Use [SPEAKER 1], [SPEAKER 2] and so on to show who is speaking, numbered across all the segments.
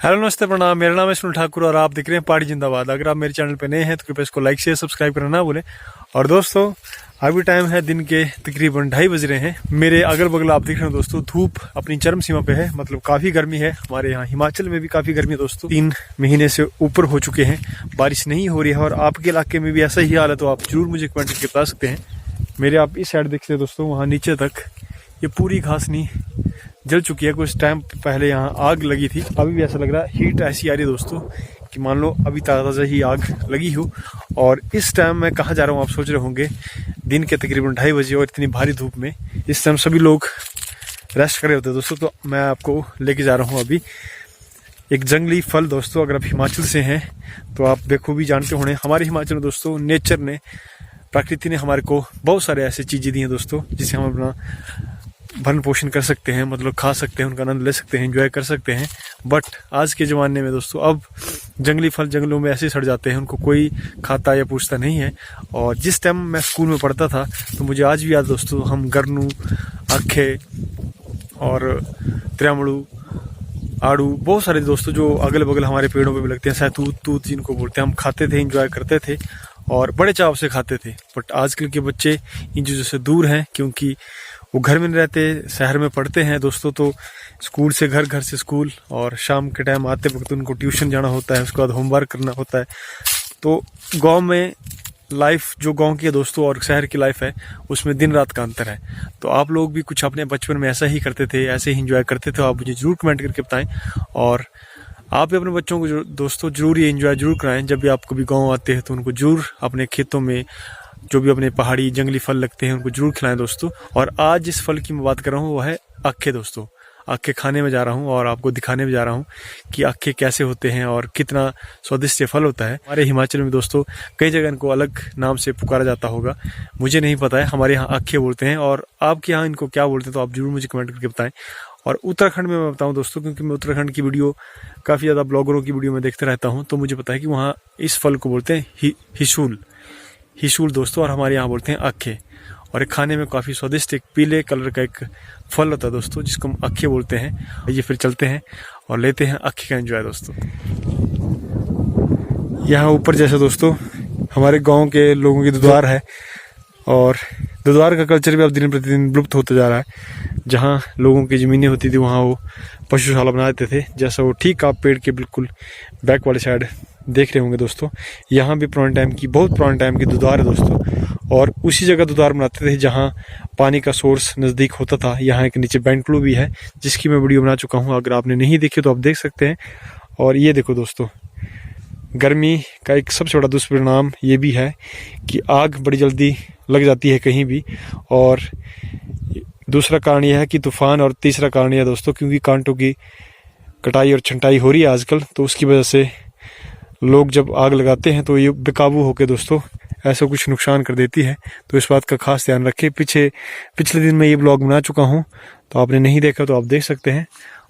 [SPEAKER 1] Hello नमस्ते प्रणाम। मेरा नाम है सुनील ठाकुर और आप देख रहे हैं पहाड़ी जिंदाबाद। अगर आप मेरे चैनल पे नए हैं तो कृपया इसको लाइक शेयर सब्सक्राइब करना ना भूलें। और दोस्तों अभी टाइम है दिन के तकरीबन 2:30 बज रहे हैं। मेरे अगल बगल आप देख रहे हैं दोस्तों, धूप अपनी चरम सीमा पे है। मतलब काफी गर्मी है। हमारे यहाँ हिमाचल में भी काफी गर्मी है दोस्तों। 3 महीने से ऊपर हो चुके हैं, बारिश नहीं हो रही है। और आपके इलाके में भी ऐसा ही हाल है तो आप जरूर मुझे कमेंट करके बता सकते हैं। मेरे आप इस साइड देखते हैं दोस्तों, वहाँ नीचे तक ये पूरी घासनी जल चुकी है। कुछ टाइम पहले यहाँ आग लगी थी, अभी भी ऐसा लग रहा है। हीट ऐसी आ रही है दोस्तों कि मान लो अभी ताज़ा ही आग लगी हो। और इस टाइम मैं कहाँ जा रहा हूँ आप सोच रहे होंगे, दिन के तकरीबन 2:30 बजे और इतनी भारी धूप में इस टाइम सभी लोग रेस्ट कर रहे होते हैं दोस्तों। तो मैं आपको लेके जा रहा हूँ अभी एक जंगली फल दोस्तों। अगर आप हिमाचल से हैं तो आप बखूबी जानते होंगे, हमारे हिमाचल में दोस्तों नेचर ने, प्रकृति ने हमारे को बहुत सारे ऐसी चीज़ें दी हैं दोस्तों, जिसे हम अपना भरण पोषण कर सकते हैं, मतलब खा सकते हैं, उनका आनंद ले सकते हैं, एंजॉय कर सकते हैं। बट आज के ज़माने में दोस्तों अब जंगली फल जंगलों में ऐसे सड़ जाते हैं, उनको कोई खाता या पूछता नहीं है। और जिस टाइम मैं स्कूल में पढ़ता था तो मुझे आज भी याद दोस्तों, हम गरनू, अखे और त्र्यामड़ू, आड़ू, बहुत सारे दोस्तों जो अगल बगल हमारे पेड़ों पे भी लगते हैं, सहतूत तूत जिनको बोलते हैं, हम खाते थे, एंजॉय करते थे और बड़े चाव से खाते थे। बट आजकल के बच्चे इन चीज़ों से दूर हैं, क्योंकि वो घर में नहीं रहते, शहर में पढ़ते हैं दोस्तों। तो स्कूल से घर, घर से स्कूल, और शाम के टाइम आते वक्त उनको ट्यूशन जाना होता है, उसके बाद होमवर्क करना होता है। तो गांव में लाइफ जो गांव की है दोस्तों और शहर की लाइफ है, उसमें दिन रात का अंतर है। तो आप लोग भी कुछ अपने बचपन में ऐसा ही करते थे, ऐसे ही एंजॉय करते थे, आप मुझे जरूर कमेंट करके बताएं। और आप भी अपने बच्चों को दोस्तों जरूर ये एंजॉय जरूर कराएं। जब भी आप कभी गाँव आते हैं तो उनको जरूर अपने खेतों में जो भी अपने पहाड़ी जंगली फल लगते हैं उनको जरूर खिलाएं दोस्तों। और आज जिस फल की मैं बात कर रहा हूँ वो है अक्खे दोस्तों। अक्खे खाने में जा रहा हूँ और आपको दिखाने में जा रहा हूँ कि अक्खे कैसे होते हैं और कितना स्वादिष्ट फल होता है। हमारे हिमाचल में दोस्तों कई जगह इनको अलग नाम से पुकारा जाता होगा, मुझे नहीं पता है। हमारे यहाँ अक्खे बोलते हैं, और आपके यहाँ इनको क्या बोलते हैं तो आप जरूर मुझे कमेंट करके बताएं। और उत्तराखंड में मैं बताऊं दोस्तों, क्योंकि मैं उत्तराखंड की वीडियो, काफ़ी ज़्यादा ब्लॉगरों की वीडियो में देखते रहता हूँ, तो मुझे पता है कि वहाँ इस फल को बोलते हैं हिशूल दोस्तों, और हमारे यहाँ बोलते हैं अक्खे। और एक खाने में काफ़ी स्वादिष्ट एक पीले कलर का एक फल होता है दोस्तों, जिसको हम अक्खे बोलते हैं। ये फिर चलते हैं और लेते हैं अक्खे का एंजॉय दोस्तों। यहाँ ऊपर जैसे दोस्तों हमारे गांव के लोगों की दुधार है, और दुधार का कल्चर भी अब दिन प्रतिदिन विलुप्त होता जा रहा है। जहाँ लोगों की ज़मीनें होती थी वहाँ वो पशुशाला बना देते थे, जैसा वो ठीक आप पेड़ के बिल्कुल बैक वाले साइड देख रहे होंगे दोस्तों। यहाँ भी पुराने टाइम की, बहुत पुराने टाइम की दुधार है दोस्तों, और उसी जगह दुधार बनाते थे जहाँ पानी का सोर्स नज़दीक होता था। यहाँ एक नीचे बैंकलू भी है जिसकी मैं वीडियो बना चुका हूँ, अगर आपने नहीं देखी तो आप देख सकते हैं। और ये देखो दोस्तों, गर्मी का एक सबसे बड़ा दुष्परिणाम ये भी है कि आग बड़ी जल्दी लग जाती है कहीं भी। और दूसरा कारण यह है कि तूफान, और तीसरा कारण यह है दोस्तों क्योंकि कांटों की कटाई और छंटाई हो रही है आजकल, तो उसकी वजह से लोग जब आग लगाते हैं तो ये बेकाबू होकर दोस्तों ऐसा कुछ नुकसान कर देती है। तो इस बात का खास ध्यान रखें। पिछले दिन मैं ये ब्लॉग बना चुका हूँ, तो आपने नहीं देखा तो आप देख सकते हैं।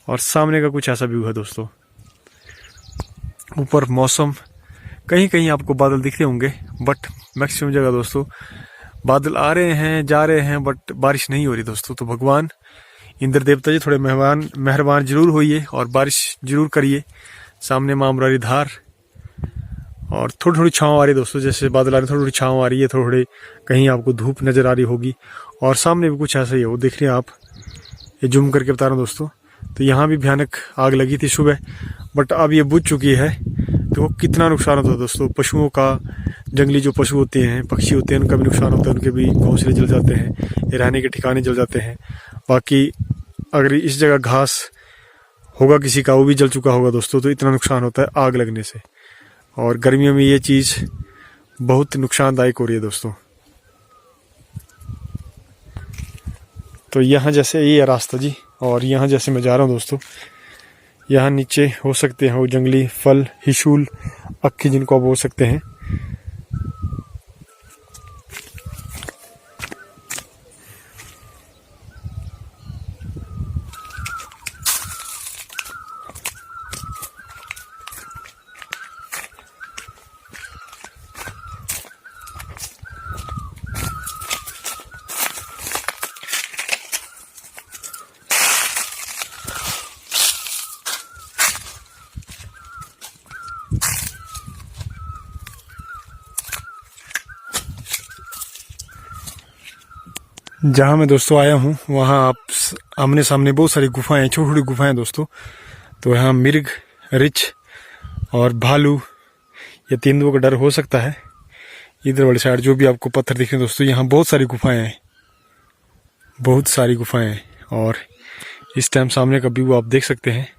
[SPEAKER 1] और सामने का कुछ ऐसा व्यू है दोस्तों। ऊपर मौसम, कहीं कहीं आपको बादल दिख रहे होंगे, बट मैक्सिमम जगह दोस्तों बादल आ रहे हैं, जा रहे हैं, बट बारिश नहीं हो रही दोस्तों। तो भगवान इंद्र देवता जी थोड़े मेहरबान जरूर होइए और बारिश जरूर करिए। सामने माँ मुरारी धार, और थोड़ी थोड़ी छाँव आ रही है दोस्तों, जैसे बादल आ रहे हैं थोड़ी थोड़ी छाँव आ रही है, थोड़ी कहीं आपको धूप नज़र आ रही होगी। और सामने भी कुछ ऐसा ही है, वो देख रहे हैं आप, ये जूम करके बता रहा हूँ दोस्तों। तो यहाँ भी भयानक आग लगी थी सुबह, बट अब ये बुझ चुकी है। तो कितना नुकसान होता है दोस्तों पशुओं का, जंगली जो पशु होते हैं, पक्षी होते हैं, उनका भी नुकसान होता है, उनके भी घोंसले जल जाते हैं, रहने के ठिकाने जल जाते हैं। बाकी अगर इस जगह घास होगा किसी का, वो भी जल चुका होगा दोस्तों। तो इतना नुकसान होता है आग लगने से, और गर्मियों में ये चीज़ बहुत नुकसानदायक हो रही है दोस्तों। तो यहाँ जैसे ये है रास्ता जी, और यहाँ जैसे मैं जा रहा हूँ दोस्तों, यहाँ नीचे हो सकते हैं वो जंगली फल हिशूल अक्खे जिनको आप बोल सकते हैं। जहाँ मैं दोस्तों आया हूँ वहाँ आप आमने सामने बहुत सारी गुफाएं हैं, छोटी छोटी गुफाएं दोस्तों। तो यहाँ मिर्ग, रिछ और भालू, ये तेंदुओं का डर हो सकता है। इधर वाली साइड जो भी आपको पत्थर दिख रहे हैं दोस्तों, यहाँ बहुत सारी गुफाएं हैं, बहुत सारी गुफाएं हैं। और इस टाइम सामने का व्यू आप देख सकते हैं।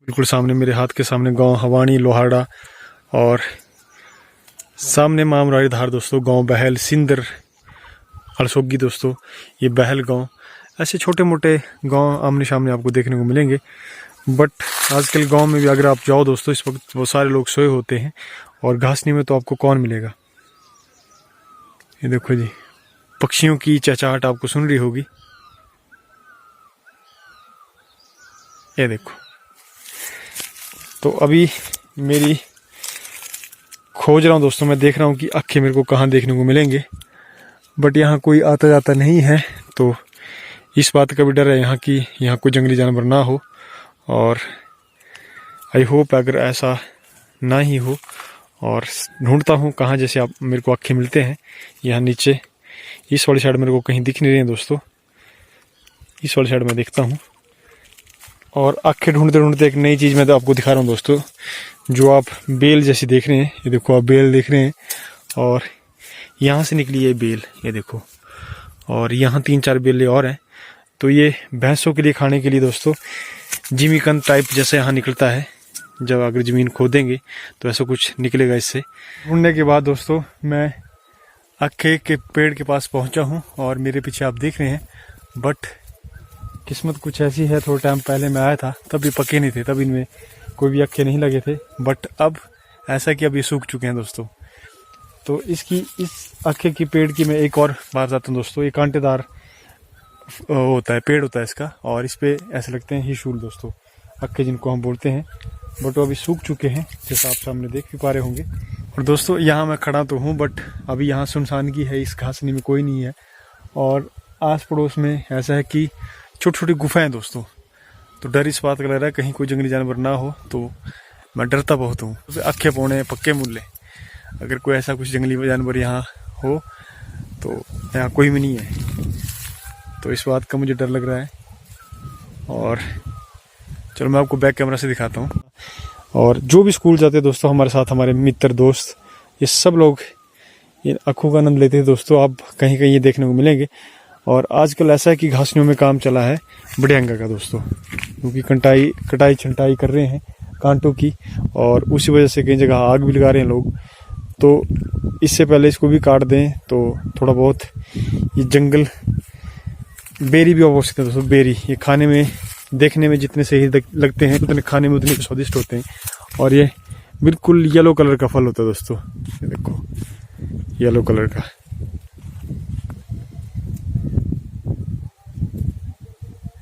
[SPEAKER 1] बिल्कुल सामने मेरे हाथ के सामने गांव हवानी लोहाड़ा, और सामने मामराड़ी धार दोस्तों, गांव बहल, सिंदर, हरसोगी दोस्तों, ये बहल गांव। ऐसे छोटे मोटे गांव आमने सामने आपको देखने को मिलेंगे। बट आजकल गांव में भी अगर आप जाओ दोस्तों, इस वक्त वो सारे लोग सोए होते हैं, और घासनी में तो आपको कौन मिलेगा। ये देखो जी, पक्षियों की चहचहाहट आपको सुन रही होगी। ये देखो, तो अभी मेरी खोज रहा हूँ दोस्तों, मैं देख रहा हूँ कि अक्खे मेरे को कहाँ देखने को मिलेंगे। बट यहाँ कोई आता जाता नहीं है, तो इस बात का भी डर है यहाँ की यहाँ कोई जंगली जानवर ना हो। और आई होप अगर ऐसा ना ही हो। और ढूंढता हूँ कहाँ जैसे आप मेरे को अक्खे मिलते हैं। यहाँ नीचे इस वाली साइड मेरे को कहीं दिख नहीं रहे हैं दोस्तों, इस वाली साइड में देखता हूँ। और आँखें ढूंढते ढूंढते एक नई चीज़ मैं तो आपको दिखा रहा हूँ दोस्तों, जो आप बेल जैसी देख रहे हैं। ये देखो, आप बेल देख रहे हैं, और यहाँ से निकली है बेल, ये देखो। और यहाँ 3-4 बेलें और हैं। तो ये भैंसों के लिए खाने के लिए दोस्तों जिमीकंद टाइप जैसे यहाँ निकलता है। जब अगर ज़मीन खोदेंगे तो ऐसा कुछ निकलेगा इससे। ढूंढने के बाद दोस्तों मैं अक्खे के पेड़ के पास पहुँचा हूँ, और मेरे पीछे आप देख रहे हैं। बट किस्मत कुछ ऐसी है, थोड़ा टाइम पहले मैं आया था तब भी पके नहीं थे, तब इनमें कोई भी अक्खे नहीं लगे थे। बट अब ऐसा कि अब ये सूख चुके हैं दोस्तों। तो इस अक्खे की पेड़ की मैं एक और बात बताता हूँ दोस्तों। ये कांटेदार होता है, पेड़ होता है इसका, और इस पे ऐसे लगते हैं हिशूल दोस्तों, अक्खे जिनको हम बोलते हैं। बट वो अभी सूख चुके हैं, जैसा आप सामने देख भी पा रहे होंगे। और दोस्तों यहाँ मैं खड़ा तो हूँ, बट अभी यहाँ सुनसानगी है, इस घासनी में कोई नहीं है। और आस पड़ोस में ऐसा है कि छोटी छोटी गुफाएं दोस्तों। तो डर इस बात का लग रहा है कहीं कोई जंगली जानवर ना हो, तो मैं डरता बहुत हूँ। अक्खे पौने पक्के मुल्ले, अगर कोई ऐसा कुछ जंगली जानवर यहाँ हो तो यहाँ कोई भी नहीं है। तो इस बात का मुझे डर लग रहा है। और चलो मैं आपको बैक कैमरा से दिखाता हूँ। और जो भी स्कूल जाते हैं दोस्तों हमारे साथ, हमारे मित्र दोस्त, ये सब लोग इन अक्खों का आनंद लेते हैं दोस्तों। आप कहीं कहीं ये देखने को मिलेंगे। और आजकल ऐसा है कि घासनियों में काम चला है बढ़ियांगा का दोस्तों, क्योंकि कटाई छंटाई कर रहे हैं कांटों की, और उसी वजह से कई जगह आग भी लगा रहे हैं लोग। तो इससे पहले इसको भी काट दें तो थोड़ा बहुत ये जंगल। बेरी भी हो सकते हैं दोस्तों, बेरी ये खाने में देखने में जितने सही लगते हैं उतने खाने में उतने स्वादिष्ट होते हैं। और ये बिल्कुल येलो कलर का फल होता है दोस्तों, ये देखो येलो कलर का।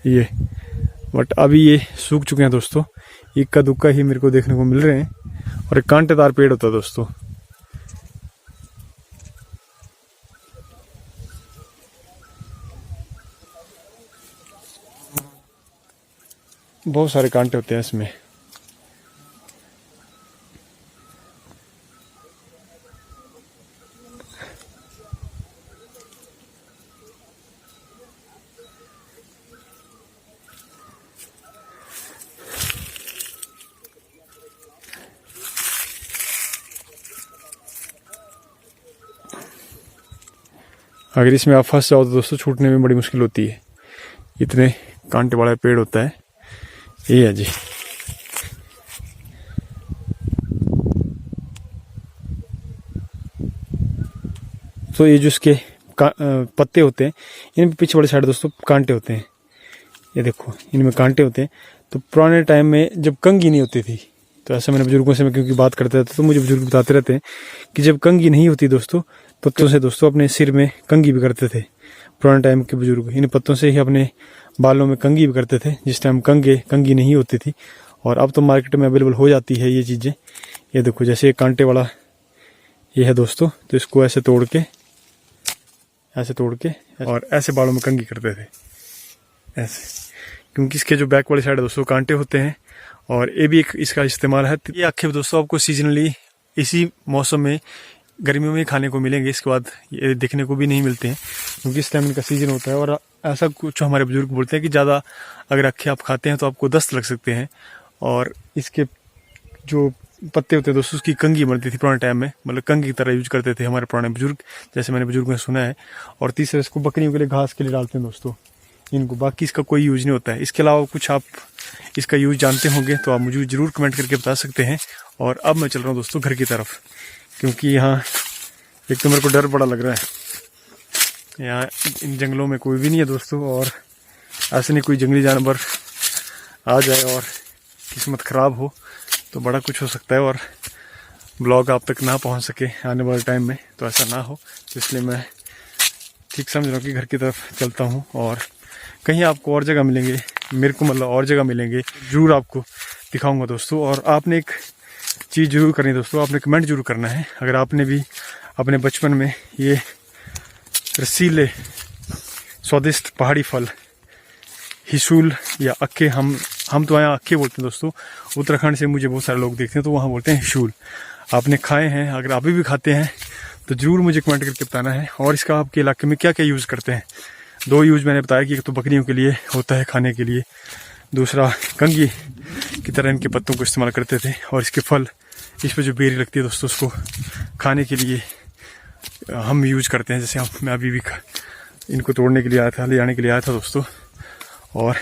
[SPEAKER 1] ये बट अभी ये सूख चुके हैं दोस्तों, इक्का दुक्का ही मेरे को देखने को मिल रहे हैं। और एक कांटेदार पेड़ होता है दोस्तों। बहुत सारे कांटे होते हैं इसमें। अगर इसमें आप फंस जाओ तो दोस्तों छूटने में बड़ी मुश्किल होती है, इतने कांटे वाला पेड़ होता है। ये है जी, तो ये जो इसके पत्ते होते हैं, इन पीछे वाली साइड दोस्तों कांटे होते हैं। ये देखो इनमें कांटे होते हैं। तो पुराने टाइम में जब कंघी नहीं होती थी, तो ऐसा मैंने बुजुर्गों से मैं क्योंकि बात करता था तो मुझे बुजुर्ग बताते रहते हैं कि जब कंघी नहीं होती दोस्तों, पत्तों से दोस्तों अपने सिर में कंघी भी करते थे। पुराने टाइम के बुजुर्ग इन पत्तों से ही अपने बालों में कंघी भी करते थे, जिस टाइम कंघी नहीं होती थी। और अब तो मार्केट में अवेलेबल हो जाती है ये चीज़ें। ये देखो जैसे कांटे वाला ये है दोस्तों, तो इसको ऐसे तोड़ के और ऐसे बालों में कंघी करते थे ऐसे, क्योंकि इसके जो बैक वाली साइड है दोस्तों कांटे होते हैं, और ये भी एक इसका इस्तेमाल है। ये आखे दोस्तों आपको सीजनली इसी मौसम में गर्मियों में खाने को मिलेंगे, इसके बाद ये देखने को भी नहीं मिलते हैं क्योंकि इस टाइम इनका सीजन होता है। और ऐसा कुछ हमारे बुजुर्ग बोलते हैं कि ज़्यादा अगर अखे आप खाते हैं तो आपको दस्त लग सकते हैं। और इसके जो पत्ते होते हैं दोस्तों, उसकी कंघी बनती थी पुराने टाइम में, मतलब कंघी की तरह यूज करते थे हमारे पुराने बुजुर्ग, जैसे मैंने बुजुर्ग में सुना है। और तीसरा इसको बकरियों के लिए घास के लिए डालते हैं दोस्तों इनको, बाकी इसका कोई यूज नहीं होता है। इसके अलावा कुछ आप इसका यूज जानते होंगे तो आप मुझे जरूर कमेंट करके बता सकते हैं। और अब मैं चल रहा हूँ दोस्तों घर की तरफ, क्योंकि यहाँ एक तो मेरे को डर बड़ा लग रहा है। यहाँ इन जंगलों में कोई भी नहीं है दोस्तों, और ऐसे नहीं कोई जंगली जानवर आ जाए और किस्मत ख़राब हो तो बड़ा कुछ हो सकता है और ब्लॉग आप तक ना पहुंच सके आने वाले टाइम में, तो ऐसा ना हो। तो इसलिए मैं ठीक समझ रहा हूँ कि घर की तरफ चलता हूँ। और कहीं आपको और जगह मिलेंगे, मेरे को मतलब और जगह मिलेंगे, ज़रूर आपको दिखाऊंगा दोस्तों। और आपने एक चीज़ जरूर करनी है दोस्तों, आपने कमेंट जरूर करना है अगर आपने भी अपने बचपन में ये रसीले स्वादिष्ट पहाड़ी फल हिसूल या अक्के, हम तो यहाँ अक्के बोलते हैं दोस्तों, उत्तराखंड से मुझे बहुत सारे लोग देखते हैं तो वहाँ बोलते हैं हिसूल, आपने खाए हैं? अगर अभी भी खाते हैं तो ज़रूर मुझे कमेंट करके बताना है। और इसका आपके इलाके में क्या क्या यूज़ करते हैं। 2 यूज़ मैंने बताया कि एक तो बकरियों के लिए होता है खाने के लिए, दूसरा कंघी की तरह इनके पत्तों को इस्तेमाल करते थे, और इसके फल, इस पर जो बेरी लगती है दोस्तों उसको खाने के लिए हम यूज करते हैं। जैसे मैं अभी भी इनको तोड़ने के लिए आया था, ले आने के लिए आया था दोस्तों। और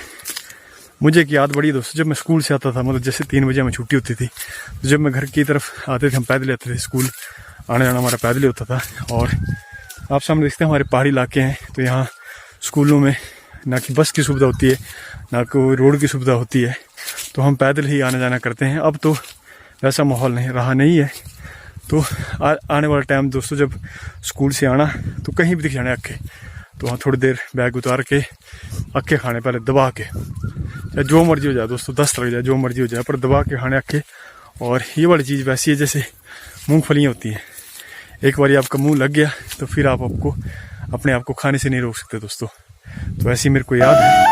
[SPEAKER 1] मुझे एक याद बड़ी दोस्तों, जब मैं स्कूल से आता था, मतलब जैसे 3 बजे हमें छुट्टी होती थी, तो जब मैं घर की तरफ आते थे, हम पैदल आते थे स्कूल, आने जाना हमारा पैदल ही होता था। और आप सामने देखते हैं हमारे पहाड़ी इलाके हैं, तो यहाँ स्कूलों में ना कि बस की सुविधा होती है ना कोई रोड की सुविधा होती है, तो हम पैदल ही आना जाना करते हैं। अब तो वैसा माहौल नहीं है। तो आने वाला टाइम दोस्तों, जब स्कूल से आना तो कहीं भी दिख जाने अक्के, तो वहाँ थोड़ी देर बैग उतार के अक्के खाने, पहले दबा के, चाहे जो मर्जी हो जाए दोस्तों, दस्त लग जाए, जो मर्जी हो जाए, पर दबा के खाने अक्के। और ये वाली चीज़ वैसी है जैसे मूंगफलियाँ होती हैं, एक बार आपका मुंह लग गया तो फिर आप आपको अपने आप को खाने से नहीं रोक सकते दोस्तों। तो ऐसी मेरे को याद है।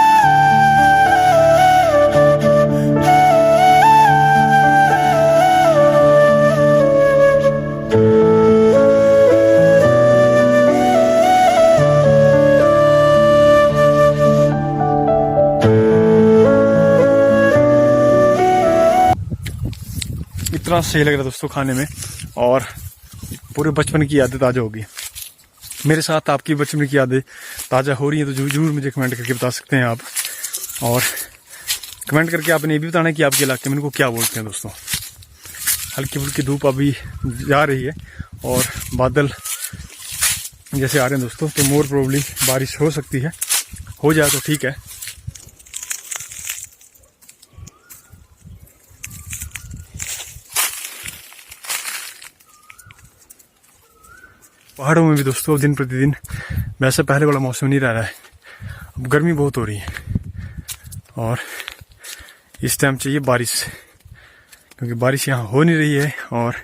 [SPEAKER 1] इतना सही लग रहा है दोस्तों खाने में, और पूरे बचपन की यादें ताज़ा होगी। मेरे साथ आपकी बचपन की यादें ताज़ा हो रही हैं तो जरूर मुझे कमेंट करके बता सकते हैं आप। और कमेंट करके आपने ये भी बताना कि आपके इलाके में इनको क्या बोलते हैं दोस्तों। हल्की फुल्की धूप अभी जा रही है और बादल जैसे आ रहे हैं दोस्तों, तो मोर प्रोबेबली बारिश हो सकती है, हो जाए तो ठीक है। पहाड़ों में भी दोस्तों दिन प्रतिदिन वैसे पहले वाला मौसम नहीं रह रहा है, अब गर्मी बहुत हो रही है और इस टाइम चाहिए बारिश, क्योंकि बारिश यहाँ हो नहीं रही है और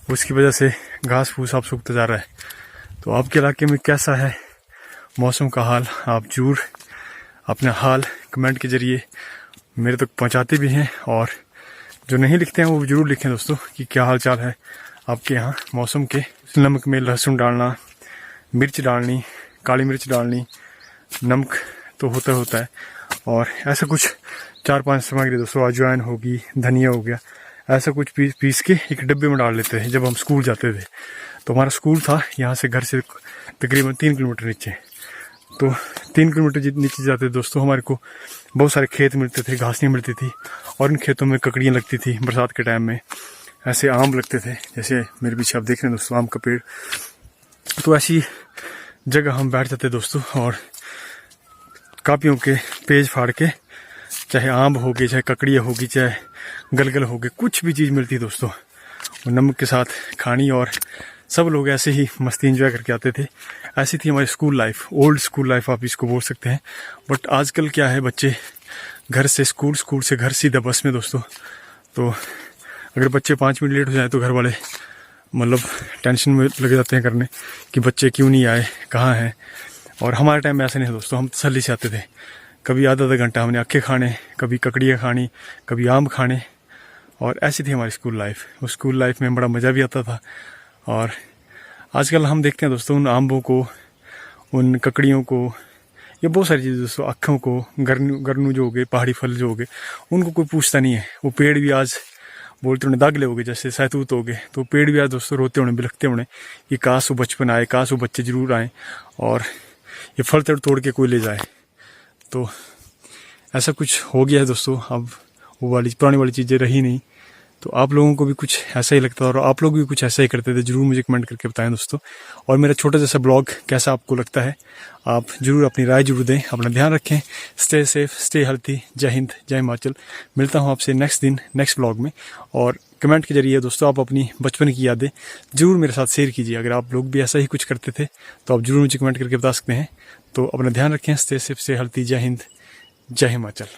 [SPEAKER 1] उसकी वजह से घास फूस आप सूखता जा रहा है। तो आपके इलाके में कैसा है मौसम का हाल, आप जरूर अपना हाल कमेंट के जरिए मेरे तक पहुँचाते भी हैं, और जो नहीं लिखते हैं वो जरूर लिखें दोस्तों कि क्या हाल चाल है आपके यहाँ मौसम के। नमक में लहसुन डालना, मिर्च डालनी, काली मिर्च डालनी, नमक तो होता है, और ऐसा कुछ 4-5 सामग्री दोस्तों, अजवाइन होगी, धनिया हो गया, ऐसा कुछ पीस के एक डिब्बे में डाल लेते हैं। जब हम स्कूल जाते थे तो हमारा स्कूल था यहाँ से घर से तकरीबन 3 किलोमीटर नीचे, तो 3 किलोमीटर नीचे जाते दोस्तों हमारे को बहुत सारे खेत मिलते थे, घासनियाँ मिलती थी, और इन खेतों में ककड़ियाँ लगती थी। बरसात के टाइम में ऐसे आम लगते थे, जैसे मेरे पीछे आप देख रहे हैं दोस्तों आम का पेड़। तो ऐसी जगह हम बैठ जाते दोस्तों, और कापियों के पेज फाड़ के, चाहे आम होगी, चाहे ककड़ियाँ होगी, चाहे गलगल होगी, कुछ भी चीज़ मिलती दोस्तों, वो नमक के साथ खानी, और सब लोग ऐसे ही मस्ती एंजॉय करके आते थे। ऐसी थी हमारी school life, old school life आप इसको बोल सकते हैं। बट आजकल क्या है, बच्चे घर से स्कूल, स्कूल से घर, सीधा बस में दोस्तों। तो अगर बच्चे 5 मिनट लेट हो जाए तो घर वाले मतलब टेंशन में लगे जाते हैं करने कि बच्चे क्यों नहीं आए, कहाँ हैं। और हमारे टाइम में ऐसा नहीं है दोस्तों, हम तसल्ली से आते थे, कभी आधा आधा घंटा हमने अक्खे खाने, कभी ककड़ियाँ खानी, कभी आम खाने। और ऐसी थी हमारी स्कूल लाइफ। उस स्कूल लाइफ में बड़ा मज़ा भी आता था। और आजकल हम देखते हैं दोस्तों उन आम्बों को, उन ककड़ियों को, ये बहुत सारी चीज़ें दोस्तों, अक्खों को, गरनू जो हो गए, पहाड़ी फल जो हो गए, उनको कोई पूछता नहीं है। वो पेड़ भी आज बोलते होने दागले हो गए, जैसे सहतूत हो गए, तो पेड़ भी आज दोस्तों रोते होने, बिलखते होने कि काश वो बचपन आए, काश वो बच्चे जरूर आए और ये फल तोड़ के कोई ले जाए। तो ऐसा कुछ हो गया है दोस्तों। अब वो वाली पुरानी वाली चीज़ें रही नहीं। तो आप लोगों को भी कुछ ऐसा ही लगता है और आप लोग भी कुछ ऐसा ही करते थे, जरूर मुझे कमेंट करके बताएं दोस्तों। और मेरा छोटा जैसा ब्लॉग कैसा आपको लगता है, आप जरूर अपनी राय जरूर दें। अपना ध्यान रखें, स्टे सेफ, स्टे हेल्थी। जय हिंद, जय हिमाचल। मिलता हूँ आपसे नेक्स्ट दिन, नेक्स्ट ब्लॉग में। और कमेंट के जरिए दोस्तों आप अपनी बचपन की यादें जरूर मेरे साथ शेयर कीजिए। अगर आप लोग भी ऐसा ही कुछ करते थे तो आप जरूर मुझे कमेंट करके बता सकते हैं। तो अपना ध्यान रखें, स्टे सेफ, स्टे हेल्थी। जय हिंद, जय हिमाचल।